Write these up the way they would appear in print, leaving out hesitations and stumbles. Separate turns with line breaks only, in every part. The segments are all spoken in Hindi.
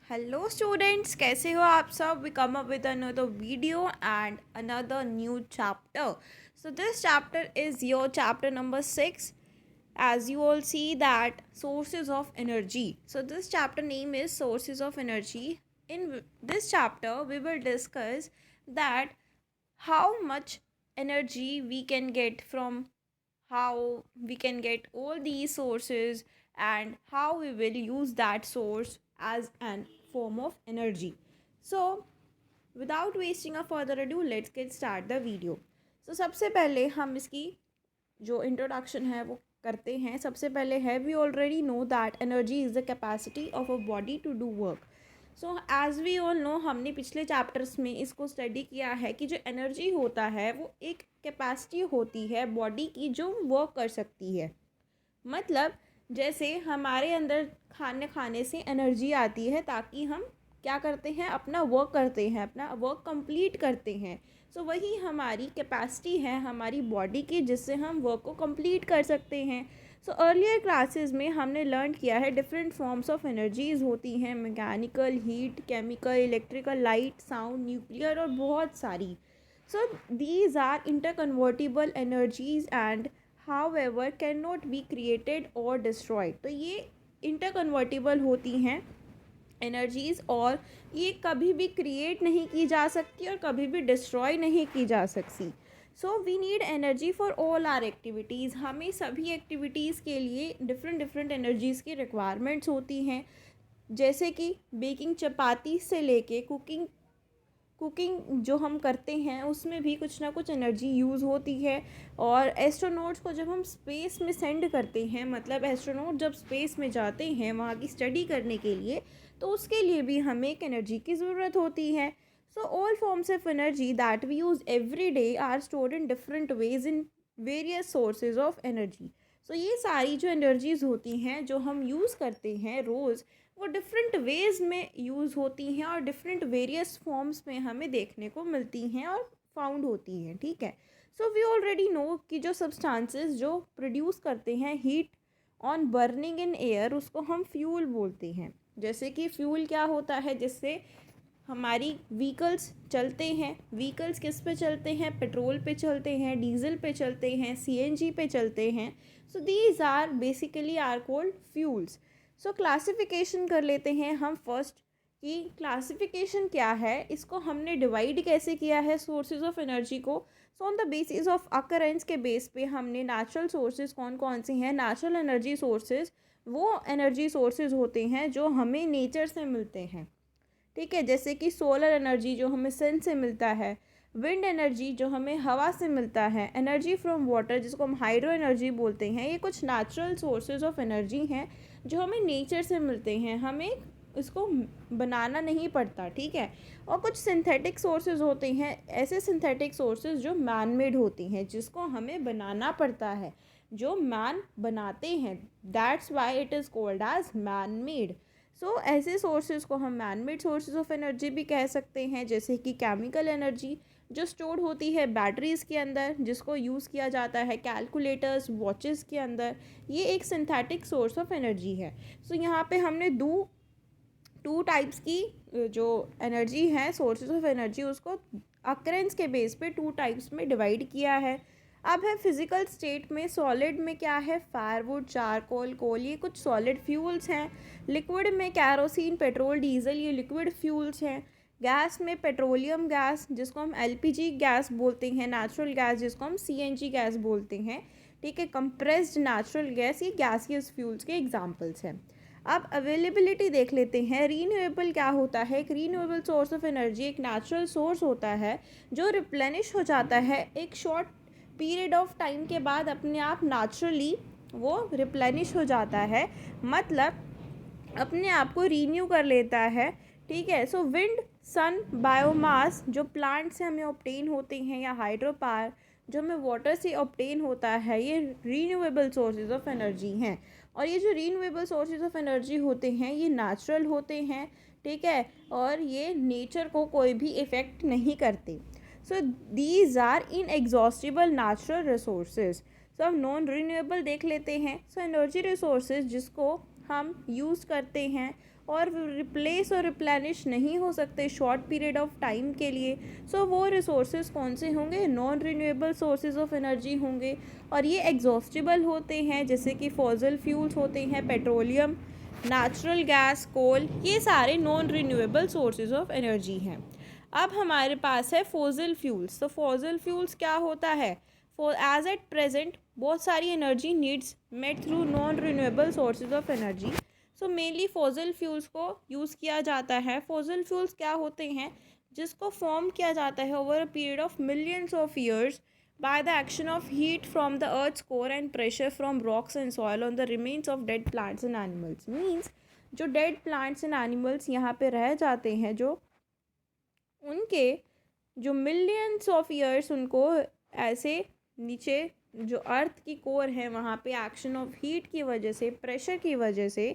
हेलो स्टूडेंट्स, कैसे हो आप सब? We come up with another video and another new chapter. So this chapter is your chapter number 6. As you all see that sources of energy. So this chapter name is sources of energy. In this chapter we will discuss that how much energy we can get from, how we can get all these sources, and how we will use that source as an form of energy. So without wasting a further ado, let's get start the video. So सबसे पहले हम इसकी जो इंट्रोडक्शन है वो करते हैं. सबसे पहले है, we already know that energy is the capacity of a body to do work. So as we all know, हमने पिछले चैप्टर्स में इसको स्टडी किया है कि जो एनर्जी होता है वो एक कैपेसिटी होती है बॉडी की जो वर्क कर सकती है. मतलब जैसे हमारे अंदर खाने खाने से एनर्जी आती है ताकि हम क्या करते हैं, अपना वर्क करते हैं, अपना वर्क कंप्लीट करते हैं. सो वही हमारी कैपेसिटी है हमारी बॉडी की, जिससे हम वर्क को कंप्लीट कर सकते हैं. सो अर्लियर क्लासेस में हमने लर्न किया है डिफरेंट फॉर्म्स ऑफ एनर्जीज होती हैं, mechanical, heat, chemical, electrical, light, sound, nuclear और बहुत सारी. So these are interconvertible energies and however can not be created और डिस्ट्रॉयड. तो ये इंटरकन्वर्टिबल होती हैं एनर्जीज़, और ये कभी भी क्रिएट नहीं की जा सकती और कभी भी डिस्ट्रॉय नहीं की जा सकती. So we need energy for all our activities. हमें सभी एक्टिविटीज़ के लिए डिफरेंट डिफरेंट एनर्जीज़ की रिक्वायरमेंट्स होती हैं. जैसे कि बेकिंग चपाती से लेके कुकिंग जो हम करते हैं उसमें भी कुछ ना कुछ एनर्जी यूज़ होती है. और एस्ट्रोनॉट्स को जब हम स्पेस में सेंड करते हैं, मतलब एस्ट्रोनॉट जब स्पेस में जाते हैं वहाँ की स्टडी करने के लिए, तो उसके लिए भी हमें एक एनर्जी की ज़रूरत होती है. So all forms of energy that we use every day are stored in different ways in various sources of energy. So ये सारी जो एनर्जीज़ होती हैं जो हम यूज़ करते हैं रोज़, वो डिफरेंट वेज में यूज़ होती हैं और डिफरेंट वेरियस फॉर्म्स में हमें देखने को मिलती हैं और फाउंड होती हैं. ठीक है. सो वी ऑलरेडी नो कि जो सब्सटेंसेस जो प्रोड्यूस करते हैं heat on burning in air, उसको हम फ्यूल बोलते हैं. जैसे कि फ्यूल क्या होता है, जिससे हमारी व्हीकल्स चलते हैं. व्हीकल्स किस पे चलते हैं? पेट्रोल पे चलते हैं, डीजल पे चलते हैं, सीएनजी पे चलते हैं. So these are basically are called fuels. So classification कर लेते हैं हम फर्स्ट कि क्लासिफिकेशन क्या है, इसको हमने डिवाइड कैसे किया है सोर्सेज ऑफ एनर्जी को. So on the basis of occurrence के बेस पे हमने नेचुरल सोर्सेज कौन कौन से हैं. नेचुरल एनर्जी सोर्सेज वो एनर्जी सोर्सेज होते हैं जो हमें नेचर से मिलते हैं. ठीक है. जैसे कि सोलर एनर्जी जो हमें सन से मिलता है, विंड एनर्जी जो हमें हवा से मिलता है, एनर्जी फ्रॉम वाटर जिसको हम हाइड्रो एनर्जी बोलते हैं. ये कुछ नेचुरल सोर्सेज ऑफ एनर्जी हैं जो हमें नेचर से मिलते हैं, हमें इसको बनाना नहीं पड़ता. ठीक है. और कुछ सिंथेटिक सोर्सेज होते हैं, ऐसे सिंथेटिक सोर्सेज जो मैन मेड होती हैं, जिसको हमें बनाना पड़ता है, जो मैन बनाते हैं. That's why it is called as man made. So ऐसे सोर्सेज को हम man made sources of energy भी कह सकते हैं. जैसे कि केमिकल एनर्जी जो स्टोर होती है बैटरीज़ के अंदर, जिसको यूज़ किया जाता है कैलकुलेटर्स, वॉचेस के अंदर, ये एक सिंथेटिक सोर्स ऑफ एनर्जी है. सो यहाँ पे हमने टू टाइप्स की जो एनर्जी है, सोर्सेज ऑफ एनर्जी, उसको अकरेंस के बेस पे टू टाइप्स में डिवाइड किया है. अब है फिजिकल स्टेट में. सॉलिड में क्या है? फायरवुड, चारकोल, कोल, ये कुछ सॉलिड फ्यूल्स हैं. लिक्विड में कैरोसिन, पेट्रोल, डीजल, ये लिक्विड फ्यूल्स हैं. गैस में पेट्रोलियम गैस जिसको हम एलपीजी गैस बोलते हैं, नेचुरल गैस जिसको हम सीएनजी गैस बोलते हैं. ठीक है. कंप्रेस्ड नेचुरल गैस, ये गैसियस फ्यूल्स के एग्जांपल्स हैं. अब अवेलेबिलिटी देख लेते हैं. रीन्यूएबल क्या होता है? एक रीन्यूएबल सोर्स ऑफ एनर्जी एक नेचुरल सोर्स होता है जो रिप्लेनिश हो जाता है एक शॉर्ट पीरियड ऑफ टाइम के बाद, अपने आप नेचुरली वो रिप्लेनिश हो जाता है, मतलब अपने आप को रीन्यू कर लेता है. ठीक है. सो विंड, सन, बायोमास जो प्लांट से हमें ऑब्टेन होते हैं, या हाइड्रो पावर जो हमें वाटर से ऑब्टेन होता है, ये रीन्यूएबल सोर्सेज ऑफ एनर्जी हैं. और ये जो रीन्यूएबल सोर्सेज ऑफ एनर्जी होते हैं ये नेचुरल होते हैं. ठीक है. और ये नेचर को कोई भी इफ़ेक्ट नहीं करते. So these are inexhaustible natural resources. So अब नॉन रीन्यूएबल देख लेते हैं. सो एनर्जी रिसोर्सेज जिसको हम यूज़ करते हैं और रिप्लेस और रिप्लेनिश नहीं हो सकते शॉर्ट पीरियड ऑफ टाइम के लिए। सो वो रिसोर्सेज कौन से होंगे? Non renewable sources of energy होंगे, और ये एग्जॉस्टिबल होते हैं, जैसे कि फॉसिल फ्यूल्स होते हैं, पेट्रोलियम, नेचुरल गैस, कोल, ये सारे non renewable sources of energy हैं। अब हमारे पास है फॉसिल फ्यूल्स। तो फॉसिल फ्यूल्स क्या होता है? फॉर एज एट प्रेजेंट बहुत सारी energy needs met through non renewable sources of energy. So mainly fossil fuels को यूज़ किया जाता है। फॉसिल फ्यूल्स क्या होते हैं? जिसको फॉर्म किया जाता है over a period of millions of years by the action of heat from the earth's core and pressure from rocks and soil on the remains of dead plants and animals। Means जो dead plants and animals यहाँ पे रह जाते हैं, जो उनके जो मिलियंस ऑफ ईयर्स उनको ऐसे नीचे जो अर्थ की कोर है वहाँ पे एक्शन ऑफ हीट की वजह से, प्रेशर की वजह से,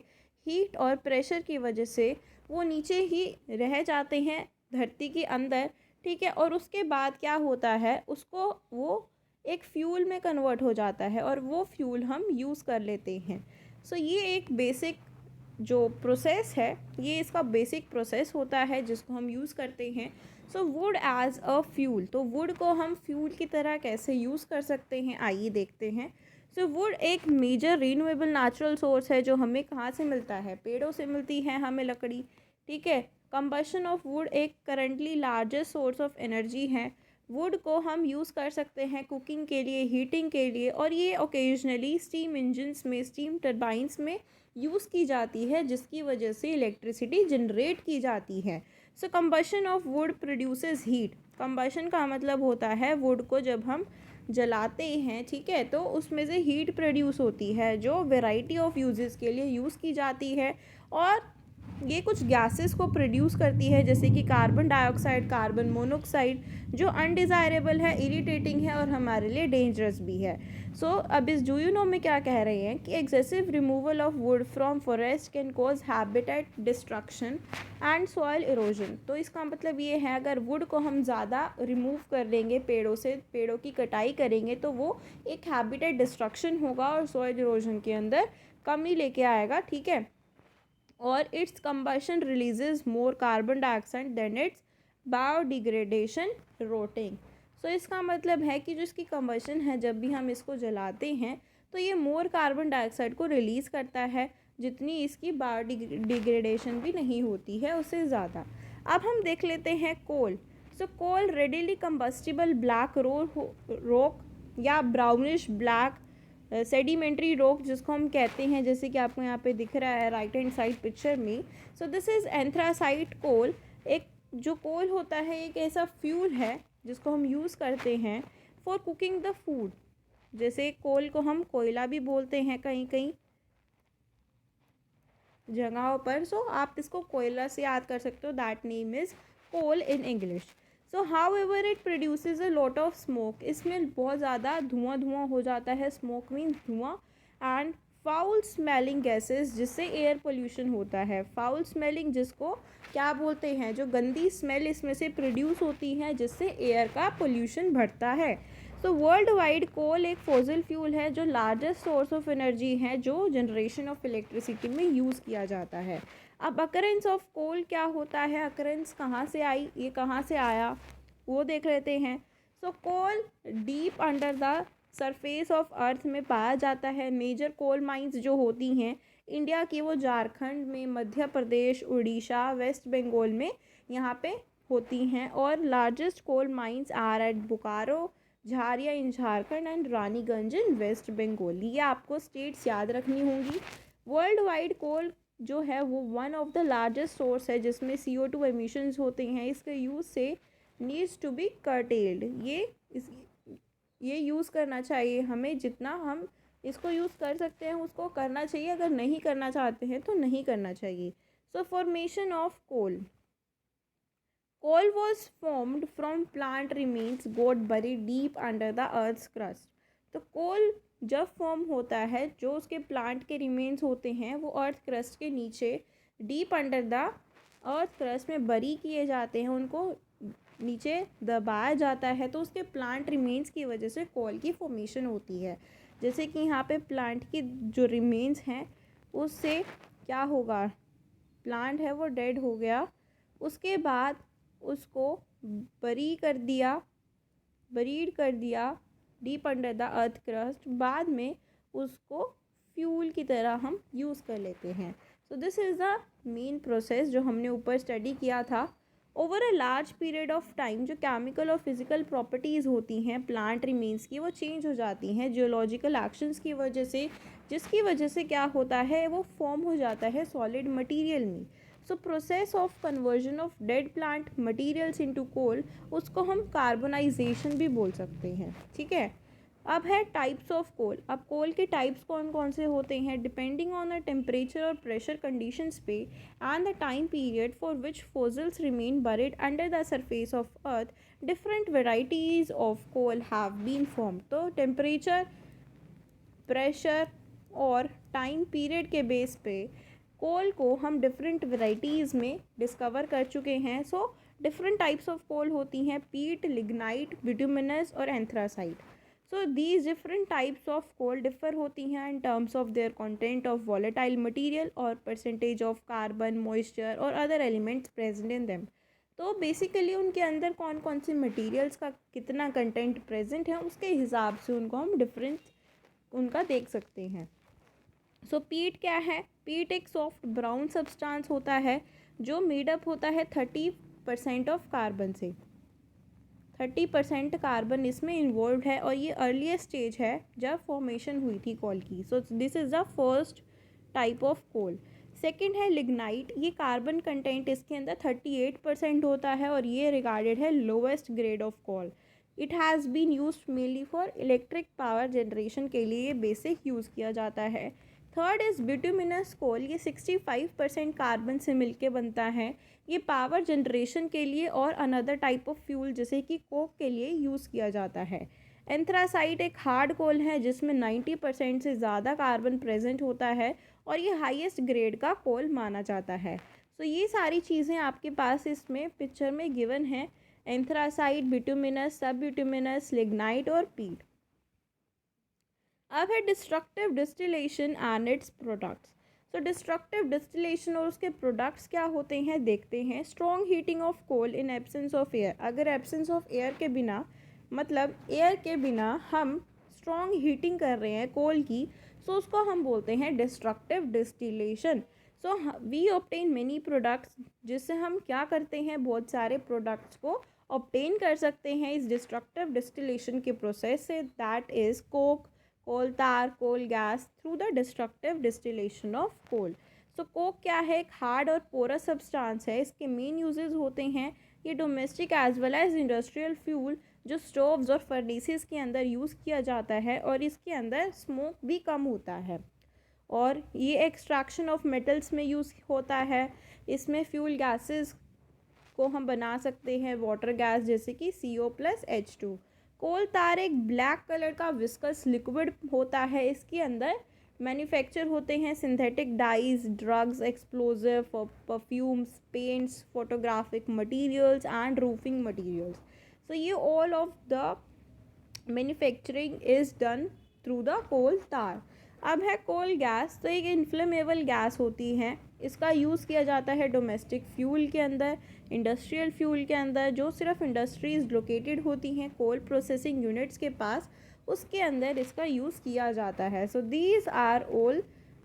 हीट और प्रेशर की वजह से वो नीचे ही रह जाते हैं धरती के अंदर, ठीक है। और उसके बाद क्या होता है, उसको वो एक फ्यूल में कन्वर्ट हो जाता है और वो फ्यूल हम यूज़ कर लेते हैं। सो ये एक बेसिक जो प्रोसेस है, ये इसका बेसिक प्रोसेस होता है जिसको हम यूज़ करते हैं। So wood as a fuel, तो वुड को हम फ्यूल की तरह कैसे यूज़ कर सकते हैं, आइए देखते हैं। सो वुड एक मेजर रिन्यूएबल नेचुरल सोर्स है जो हमें कहाँ से मिलता है? पेड़ों से मिलती है हमें लकड़ी, ठीक है। कंबशन ऑफ वुड एक currently largest source of energy है। वुड को हम यूज़ कर सकते हैं कुकिंग के लिए, हीटिंग के लिए, और ये ओकेजनली स्टीम इंजन्स में, स्टीम टरबाइंस में यूज़ की जाती है, जिसकी वजह से इलेक्ट्रिसिटी जनरेट की जाती है। So combustion of wood produces heat. Combustion का मतलब होता है वुड को जब हम जलाते हैं, ठीक है, तो उसमें से हीट प्रोड्यूस होती है जो वेराइटी ऑफ यूजेस के लिए यूज़ की जाती है, और ये कुछ गैसेस को प्रोड्यूस करती है, जैसे कि कार्बन डाइऑक्साइड, कार्बन मोनोऑक्साइड, जो अनडिज़ायरेबल है, इरिटेटिंग है और हमारे लिए डेंजरस भी है। सो अब इस डू यू नो में क्या कह रहे हैं कि excessive removal of wood from forest can cause habitat destruction and soil erosion. तो इसका मतलब ये है, अगर वुड को हम ज़्यादा रिमूव कर देंगे पेड़ों से, पेड़ों की कटाई करेंगे, तो वो एक हैबिटेट डिस्ट्रक्शन होगा और सॉइल इरोजन के अंदर कमी लेके आएगा, ठीक है। और its combustion releases more carbon dioxide than its biodegradation rotting. So इसका मतलब है कि जो इसकी कंबशन है, जब भी हम इसको जलाते हैं तो ये मोर कार्बन डाइऑक्साइड को रिलीज़ करता है, जितनी इसकी बायोडिग्रेडेशन भी नहीं होती है उससे ज़्यादा। अब हम देख लेते हैं कोल। सो कोल रेडिली कंबस्टिबल ब्लैक रॉक या ब्राउनिश ब्लैक सेडिमेंट्री रॉक जिसको हम कहते हैं, जैसे कि आपको यहाँ पे दिख रहा है राइट हैंड साइड पिक्चर में। So this is anthracite coal. एक जो कोल होता है एक ऐसा फ्यूल है जिसको हम यूज़ करते हैं फॉर कुकिंग द फूड। जैसे कोल को हम कोयला भी बोलते हैं कहीं कहीं जगहों पर। सो आप इसको कोयला से याद कर सकते हो, that name is coal in English. So however it produces a lot of smoke. इसमें बहुत ज़्यादा धुआं हो जाता है, स्मोक मीन्स धुआं, एंड फाउल स्मेलिंग गैसेस, जिससे एयर पोल्यूशन होता है। फाउल स्मेलिंग जिसको क्या बोलते हैं, जो गंदी स्मेल इसमें से प्रोड्यूस होती है, जिससे एयर का पोल्यूशन बढ़ता है। तो वर्ल्ड वाइड कोल एक फॉसिल फ्यूल है जो लार्जेस्ट सोर्स ऑफ एनर्जी है, जो जनरेशन ऑफ इलेक्ट्रिसिटी में यूज़ किया जाता है। अब अकरेंस ऑफ कोल क्या होता है, अकरेंस कहाँ से आई, ये कहाँ से आया, वो देख लेते हैं। So coal deep under the surface of earth में पाया जाता है। मेजर कोल माइंस जो होती हैं इंडिया की, वो झारखंड में, मध्य प्रदेश, उड़ीसा, वेस्ट बंगाल में यहाँ पे होती हैं। और largest coal mines are at Bokaro, Jharia in Jharkhand and Raniganj in West Bengal. ये आपको स्टेट्स याद रखनी होंगी। वर्ल्ड वाइड कोल जो है वो one of the largest source है जिसमें CO2 एमिशंस होते हैं। इसके यूज़ से नीड्स टू बी कर्टेल्ड। ये यूज़ करना चाहिए हमें, जितना हम इसको यूज़ कर सकते हैं उसको करना चाहिए, अगर नहीं करना चाहते हैं तो नहीं करना चाहिए। So formation of coal. Coal was formed from plant remains got buried deep under the earth's crust। तो कोल जब फॉर्म होता है, जो उसके प्लांट के रिमेन्स होते हैं वो अर्थ क्रस्ट के नीचे deep under the earth crust में बरी किए जाते हैं, उनको नीचे दबाया जाता है, तो उसके प्लांट रिमेन्स की वजह से कोल की फॉर्मेशन होती है। जैसे कि यहाँ पे प्लांट की जो रिमेन्स हैं उससे क्या होगा, प्लांट है वो डेड हो गया, उसके बाद उसको बरीड कर दिया deep under the earth crust, बाद में उसको फ्यूल की तरह हम यूज़ कर लेते हैं। सो this is the main process जो हमने ऊपर स्टडी किया था। Over a large period of time जो केमिकल और फिजिकल प्रॉपर्टीज़ होती हैं प्लांट रिमेन्स की वो चेंज हो जाती हैं जियोलॉजिकल एक्शंस की वजह से, जिसकी वजह से क्या होता है वो फॉर्म हो जाता है सॉलिड मटेरियल में। So process of conversion of dead plant materials into coal, उसको हम कार्बोनाइजेशन भी बोल सकते हैं, ठीक है। अब है टाइप्स ऑफ कोल। अब कोल के टाइप्स कौन कौन से होते हैं, डिपेंडिंग ऑन द टेम्परेचर और प्रेशर कंडीशंस पे and the time period for which fossils remain buried under the surface of earth, different varieties of coal have been form. तो टेम्परेचर, प्रेशर और टाइम पीरियड के बेस पे कोल को हम डिफरेंट वेराइटीज़ में डिस्कवर कर चुके हैं। So different types of coal होती हैं, पीट, लिग्नाइट, बिटुमिनस और anthracite. So these different types of coal differ होती हैं in terms of their content of volatile material और परसेंटेज ऑफ कार्बन, मॉइस्चर और other elements present in them. तो बेसिकली उनके अंदर कौन कौन से मटेरियल्स का कितना कंटेंट प्रेजेंट है उसके हिसाब से उनको हम डिफरेंस उनका देख सकते हैं। सो पीट क्या है, पीट एक सॉफ्ट ब्राउन सब्सटेंस होता है जो मेडअप होता है 30% ऑफ कार्बन से। 30% कार्बन इसमें इन्वॉल्व है और ये अर्लीस्ट स्टेज है जब फॉर्मेशन हुई थी कोल की। So this is the first type of coal. Second है लिग्नाइट, ये कार्बन कंटेंट इसके अंदर 38% होता है और ये रिगार्डेड है lowest grade of coal. It has been used mainly for electric power generation के लिए बेसिक यूज़ किया जाता है। थर्ड इज़ बिटुमिनस कोल, ये 65% कार्बन से मिलके बनता है। ये पावर जनरेशन के लिए और अनदर टाइप ऑफ फ्यूल जैसे कि कोक के लिए यूज़ किया जाता है। एंथ्रासाइट एक हार्ड कोल है जिसमें 90% से ज़्यादा कार्बन प्रेजेंट होता है और ये हाईएस्ट ग्रेड का कोल माना जाता है। सो ये सारी चीज़ें आपके पास इसमें पिक्चर में गिवन है, anthracite, bituminous, sub bituminous, lignite और पीट। अब है destructive distillation and its products. तो डिस्ट्रक्टिव डिस्टिलेशन और उसके प्रोडक्ट्स क्या होते हैं देखते हैं। Strong heating of coal in absence of air, अगर एब्सेंस ऑफ एयर के बिना मतलब एयर के बिना हम स्ट्रॉन्ग हीटिंग कर रहे हैं कोल की, सो उसको हम बोलते हैं destructive distillation. So we obtain many products, जिससे हम क्या करते हैं बहुत सारे प्रोडक्ट्स को ऑब्टेन कर सकते हैं इस डिस्ट्रक्टिव डिस्टिलेशन के प्रोसेस से, that is coke, coal tar, coal gas through the destructive distillation of coal. So coke क्या है, एक हार्ड और पोरस सब्सटेंस है। इसके मेन यूजेस होते हैं, ये domestic as well as industrial fuel जो स्टोव्स और फर्नेसेस के अंदर यूज़ किया जाता है और इसके अंदर स्मोक भी कम होता है और ये एक्सट्रैक्शन ऑफ मेटल्स में यूज़ होता है। इसमें फ्यूल गैसेस को हम बना सकते हैं, वाटर गैस जैसे कि CO+H2। कोल तार एक ब्लैक कलर का विस्कस लिक्विड होता है, इसके अंदर मैन्युफैक्चर होते हैं synthetic dyes, drugs, explosive, perfumes, paints, photographic materials and roofing materials. So ये all of the manufacturing is done through the coal tar. अब है कोल गैस, तो एक इन्फ्लेमेबल गैस होती है, इसका यूज़ किया जाता है डोमेस्टिक फ्यूल के अंदर, इंडस्ट्रियल फ्यूल के अंदर, जो सिर्फ इंडस्ट्रीज़ लोकेटेड होती हैं कोल प्रोसेसिंग यूनिट्स के पास, उसके अंदर इसका यूज़ किया जाता है। So these are all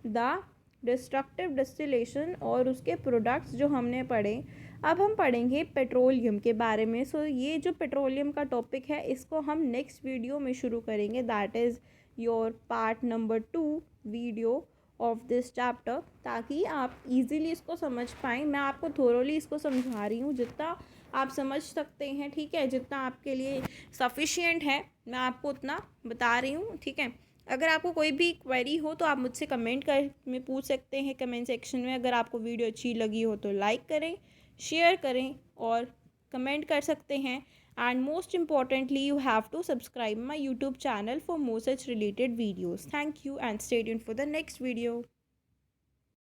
the destructive distillation और उसके प्रोडक्ट्स जो हमने पढ़े। अब हम पढ़ेंगे पेट्रोलियम के बारे में। सो ये जो पेट्रोलियम का टॉपिक है इसको हम नेक्स्ट वीडियो में शुरू करेंगे, that is your part number 2 video of this chapter, ताकि आप इजीली इसको समझ पाएँ। मैं आपको थोरोली इसको समझा रही हूँ जितना आप समझ सकते हैं, ठीक है, जितना आपके लिए सफिशिएंट है मैं आपको उतना बता रही हूँ, ठीक है। अगर आपको कोई भी क्वेरी हो तो आप मुझसे कमेंट कर में पूछ सकते हैं कमेंट सेक्शन में। अगर आपको वीडियो अच्छी लगी हो तो लाइक करें, शेयर करें और कमेंट कर सकते हैं। And most importantly, you have to subscribe my YouTube channel for more such related videos. Thank you and stay tuned for the next video.